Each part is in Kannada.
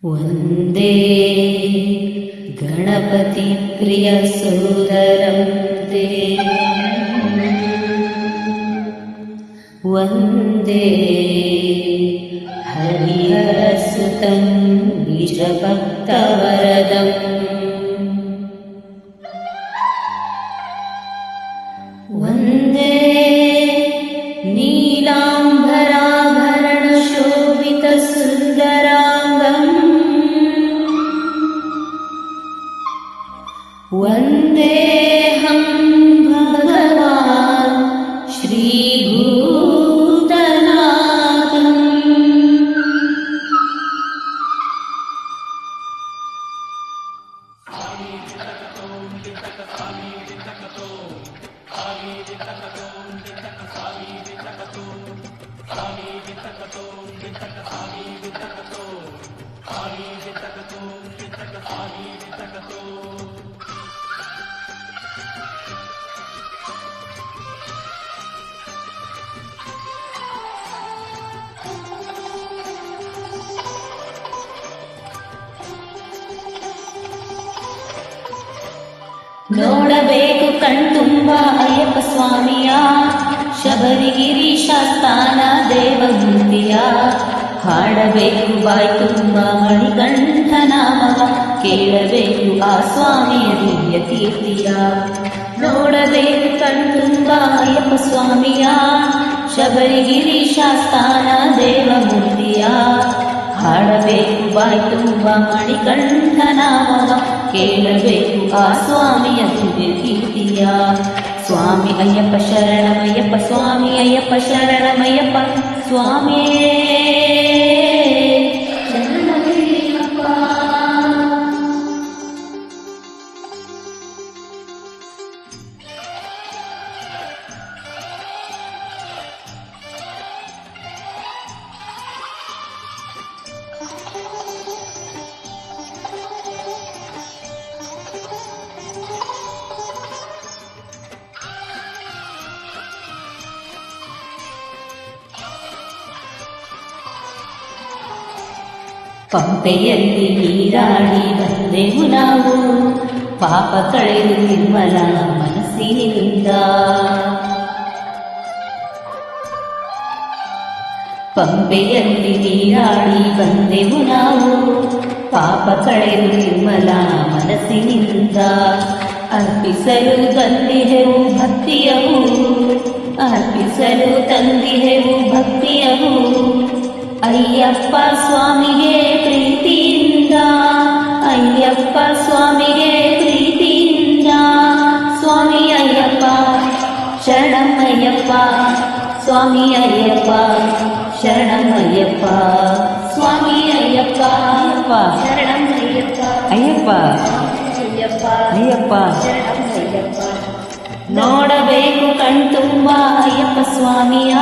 ವಂದೇ ಗಣಪತಿ ಪ್ರಿಯ ಸೋದರಂ ದೇವಂ ವಂದೇ ಹರಿಹರ ಸುತಂ ನಿಜಭಕ್ತವರದಂ ವಂದೇ ನೀಲಾಂಬರಾಭರಣ ಶೋಭಿತ ಸುಂದರಾಂಗಂ ವಂದೇಹಂ ಭಗವಾನ್ ಶ್ರೀಭೂತನಾಥಂ. ನೋಡಬೇಕು ಕಣ್ತುಂಬ ಅಯ್ಯಪ್ಪ ಸ್ವಾಮಿಯ, ಶಬರಿಗಿರೀಶ ಸ್ಥಾನ ದೇವಮೂರ್ತಿಯ. ಹಾಡಬೇಕು ಬಾಯಿ ತುಂಬ ಮಣಿಕಂಠ ನಾಮವ, ಕೇಳಬೇಕು ಆ ಸ್ವಾಮಿಯ ದಿವ್ಯ ಕೀರ್ತಿಯ. ನೋಡಬೇಕು ಕಣ್ತುಂಬ ಅಯ್ಯಪ್ಪ ಸ್ವಾಮಿಯ, ಶಬರಿಗಿರೀಶ ಸ್ಥಾನ ದೇವಮೂರ್ತಿಯ. ಹಾಡಬೇಕು ಬಾಯಿ ತುಂಬ ಮಣಿಕಂಠ ನಾಮವ, ಕೇಳಬೇಕು ಆ ಸ್ವಾಮಿಯ ದಿವ್ಯ ಕೀರ್ತಿಯ. ಸ್ವಾಮಿ ಅಯ್ಯಪ್ಪ ಶರಣಮಯ್ಯಪ್ಪ, ಸ್ವಾಮಿ ಅಯ್ಯಪ್ಪ ಶರಣಮಯ್ಯಪ್ಪ, ಸ್ವಾಮಿಯೇ ಶರಣಮಯ್ಯಪ್ಪ. ಪಂಪೆಯಲ್ಲಿ ನೀರಾಡಿ ಬಂದೆವು ನಾವು, ಪಾಪ ಕಳೆದು ನಿರ್ಮಲ ಮನಸ್ಸಿನಿಂದ. ಪಂಪೆಯಲ್ಲಿ ನೀರಾಡಿ ಬಂದೆವು ನಾವು, ಪಾಪ ಕಳೆದು ನಿರ್ಮಲ ಮನಸ್ಸಿನಿಂದ. ಅರ್ಪಿಸಲು ತಂದಿಹೆವು ಭಕ್ತಿಯವು, ಅರ್ಪಿಸಲು ತಂದಿಹೆವು ಭಕ್ತಿಯವು. ಅಯ್ಯಪ್ಪ ಸ್ವಾಮಿಗೆ ಪ್ರೀತಿಯಿಂದ, ಅಯ್ಯಪ್ಪ ಸ್ವಾಮಿಗೆ ಪ್ರೀತಿಯಿಂದ. ಸ್ವಾಮಿ ಅಯ್ಯಪ್ಪ ಶರಣಮಯ್ಯಪ್ಪ, ಸ್ವಾಮಿ ಅಯ್ಯಪ್ಪ ಶರಣಮಯ್ಯಪ್ಪ, ಸ್ವಾಮಿ ಅಯ್ಯಪ್ಪ ಶರಣಮಯ್ಯಪ್ಪ, ಅಯ್ಯಪ್ಪ ಅಯ್ಯಪ್ಪ ಅಯ್ಯಪ್ಪ ಶರಣಮಯ್ಯಪ್ಪ. ನೋಡಬೇಕು ಕಣ್ತುಂಬ ಅಯ್ಯಪ್ಪ ಸ್ವಾಮಿಯ,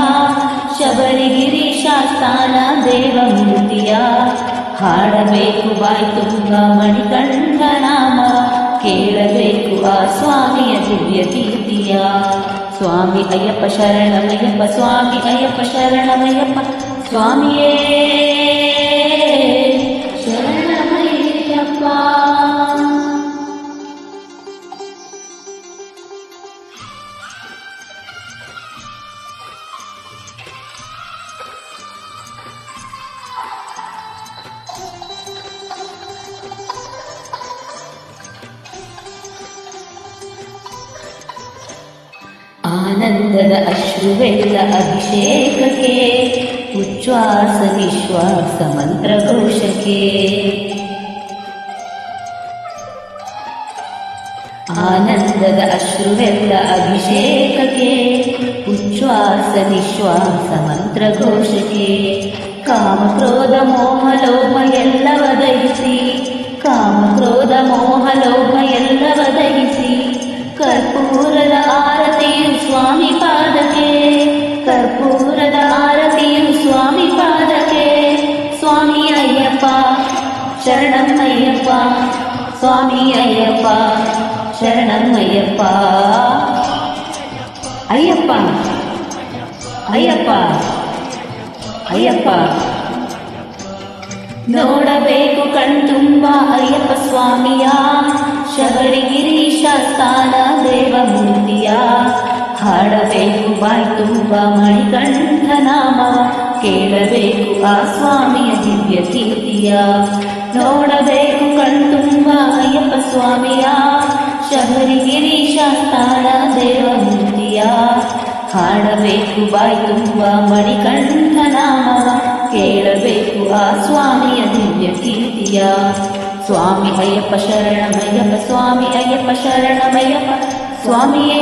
ಶಬರಿಗಿರೀಶ ಸ್ಥಾನ ದೇವಮೂರ್ತಿಯ. ಹಾಡಬೇಕು ಬಾಯಿ ತುಂಬ ಮಣಿಕಂಠ ನಾಮ, ಕೇಳಬೇಕು ಆ ಸ್ವಾಮಿಯ ದಿವ್ಯ ಕೀರ್ತಿಯ. ಸ್ವಾಮಿ ಅಯ್ಯಪ್ಪ ಶರಣಮಯ್ಯಪ್ಪ, ಸ್ವಾಮಿ ಅಯ್ಯಪ್ಪ ಶರಣಮಯ್ಯಪ್ಪ, ಸ್ವಾಮಿಯೇ ಶರಣಮಯ್ಯಪ್ಪ. ಆನಂದದ ಅಶ್ರುವೆಲ್ಲ ಅಭಿಷೇಕಕ್ಕೆ, ಉಚ್ಛ್ವಾಸ ನಿಶ್ವಾಸ ಮಂತ್ರಘೋಷಕ್ಕೆ. ಆನಂದದ ಅಶ್ರುವೆಲ್ಲ ಅಭಿಷೇಕಕ್ಕೆ, ಉಚ್ಛ್ವಾಸ ನಿಶ್ವಾಸ ಮಂತ್ರಘೋಷಕ್ಕೆ. ಕಾಮ ಕ್ರೋಧ ಮೋಹ ಲೋಭ ಎಲ್ಲವ ದಹಿಸಿ, ಕಾಮ ಕ್ರೋಧ ಮೋಹ ಲೋಭ ಎಲ್ಲವ ದಹಿಸಿ. ಕರ್ಪೂರದ ಆರತಿಯು ಸ್ವಾಮಿ ಪಾದಕ್ಕೆ, ಕರ್ಪೂರದ ಆರತಿಯು ಸ್ವಾಮಿ ಪಾದಕ್ಕೆ. ಸ್ವಾಮಿ ಅಯ್ಯಪ್ಪ ಶರಣಮಯ್ಯಪ್ಪ, ಸ್ವಾಮಿ ಅಯ್ಯಪ್ಪ ಶರಣಮಯ್ಯಪ್ಪ, ಅಯ್ಯಪ್ಪ ಅಯ್ಯಪ್ಪ ಅಯ್ಯಪ್ಪ. ನೋಡಬೇಕು ಕಣ್ತುಂಬ ಅಯ್ಯಪ್ಪ ಸ್ವಾಮಿಯ, ಶಬರಿಗಿರೀಶ ಸ್ಥಾನ ದೇವಮೂರ್ತಿಯ. ಹಾಡಬೇಕು ಬಾಯ್ ತುಂಬ ಮಣಿಕಂಠ ನಾಮವ, ಕೇಳಬೇಕು ಆ ಸ್ವಾಮಿಯ ದಿವ್ಯ ಕೀರ್ತಿಯ. ನೋಡಬೇಕು ಕಣ್ತುಂಬ ಅಯ್ಯಪ್ಪ ಸ್ವಾಮಿಯ, ಶಬರಿಗಿರೀಶ ಸ್ಥಾನ ದೇವಮೂರ್ತಿಯ. ಹಾಡಬೇಕು ಬಾಯ್ ತುಂಬ ಮಣಿಕಂಠ ನಾಮವ, ಕೇಳಬೇಕು ಆ ಸ್ವಾಮಿಯ ದಿವ್ಯ ಕೀರ್ತಿಯ. ಸ್ವಾಮಿ ಅಯ್ಯಪ್ಪ ಶರಣಮಯ್ಯಪ್ಪ, ಸ್ವಾಮಿ ಅಯ್ಯಪ್ಪ ಶರಣಮಯ್ಯಪ್ಪ, ಸ್ವಾಮಿಯೇ